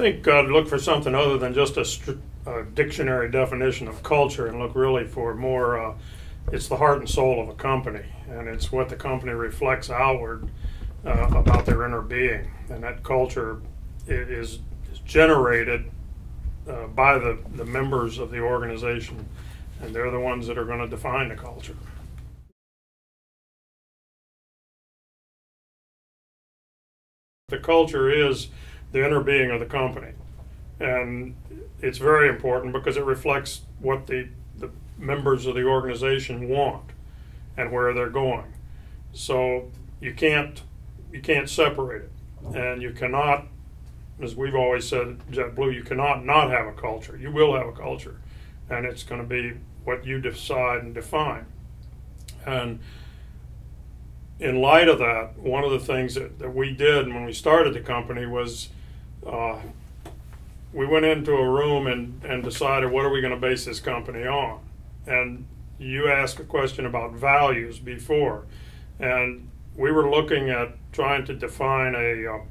think look for something other than just a dictionary definition of culture, and look really for more, it's the heart and soul of a company, and it's what the company reflects outward about their inner being. And that culture is generated by the members of the organization, and they're the ones that are going to define the culture. The culture is the inner being of the company, and it's very important because it reflects what the members of the organization want and where they're going. So you can't separate it, and you cannot, as we've always said at JetBlue, you cannot not have a culture. You will have a culture, and it's going to be what you decide and define. And in light of that, one of the things that we did when we started the company was we went into a room and decided, what are we going to base this company on? And you asked a question about values before, and we were looking at trying to define a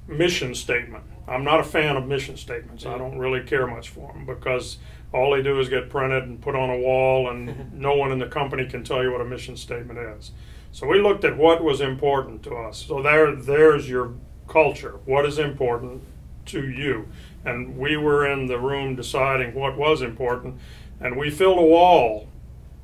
mission statement. I'm not a fan of mission statements. I don't really care much for them because all they do is get printed and put on a wall, and no one in the company can tell you what a mission statement is. So we looked at what was important to us. So there's your culture. What is important to you? And we were in the room deciding what was important, and we filled a wall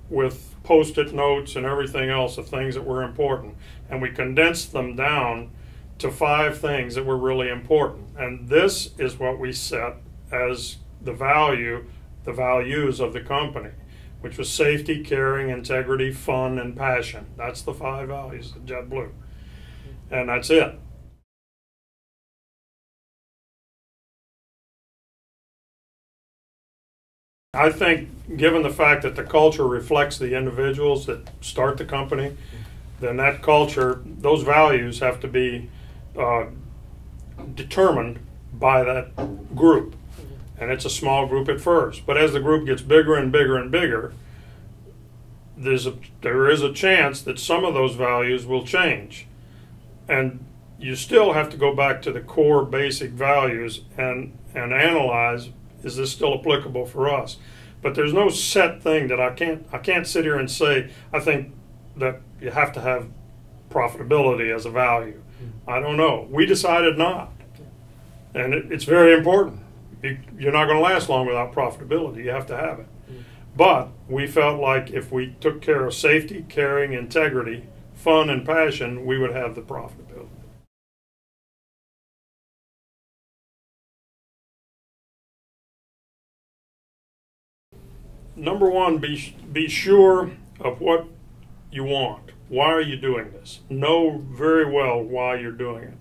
with Post-it notes and everything else of things that were important. And we condensed them down to 5 things that were really important. And this is what we set as the values of the company, which was safety, caring, integrity, fun, and passion. That's the 5 values of JetBlue. And that's it. I think given the fact that the culture reflects the individuals that start the company, then that culture, those values have to be determined by that group. And it's a small group at first. But as the group gets bigger and bigger and bigger, there is a chance that some of those values will change. And you still have to go back to the core basic values and analyze, is this still applicable for us? But there's no set thing that I can't sit here and say, I think that you have to have profitability as a value. I don't know. We decided not. And it's very important. You're not going to last long without profitability. You have to have it. But we felt like if we took care of safety, caring, integrity, fun, and passion, we would have the profitability. Number one, be sure of what you want. Why are you doing this? Know very well why you're doing it.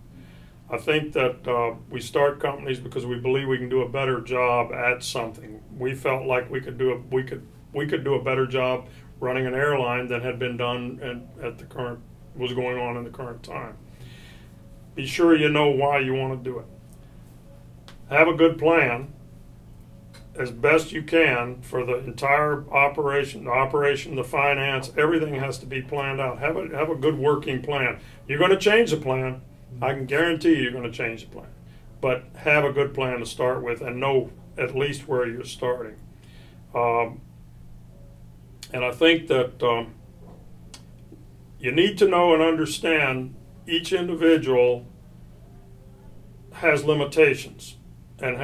I think that we start companies because we believe we can do a better job at something. We felt like we could do a better job running an airline than had been done was going on in the current time. Be sure you know why you want to do it. Have a good plan as best you can for the entire operation, the finance, everything has to be planned out. Have a good working plan. You're going to change the plan. I can guarantee you're going to change the plan. But have a good plan to start with and know at least where you're starting. And I think that you need to know and understand each individual has limitations and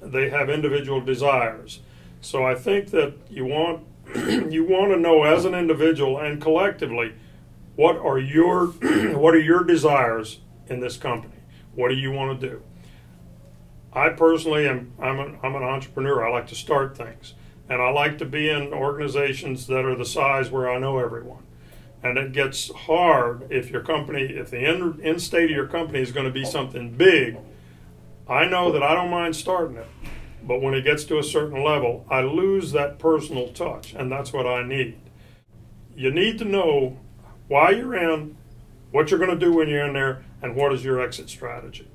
they have individual desires. So I think that you want to know as an individual and collectively what are your desires in this company. What do you want to do? I personally I'm an entrepreneur. I like to start things, and I like to be in organizations that are the size where I know everyone. And it gets hard if the end state of your company is going to be something big. I know that I don't mind starting it, but when it gets to a certain level, I lose that personal touch, and that's what I need. You need to know why you're in, what you're going to do when you're in there, and what is your exit strategy.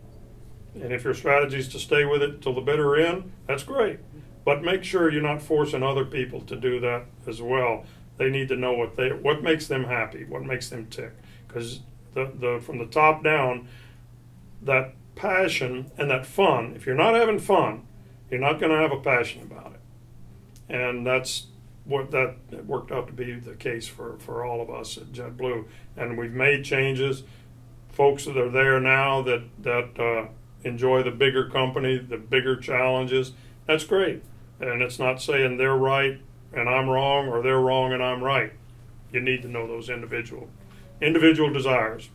And if your strategy is to stay with it till the bitter end, that's great. But make sure you're not forcing other people to do that as well. They need to know what makes them happy, what makes them tick. Because from the top down, that passion and that fun. If you're not having fun, you're not going to have a passion about it. And that's what that worked out to be the case for all of us at JetBlue. And we've made changes. Folks that are there now that enjoy the bigger company, the bigger challenges, that's great. And it's not saying they're right and I'm wrong, or they're wrong and I'm right. You need to know those individual desires.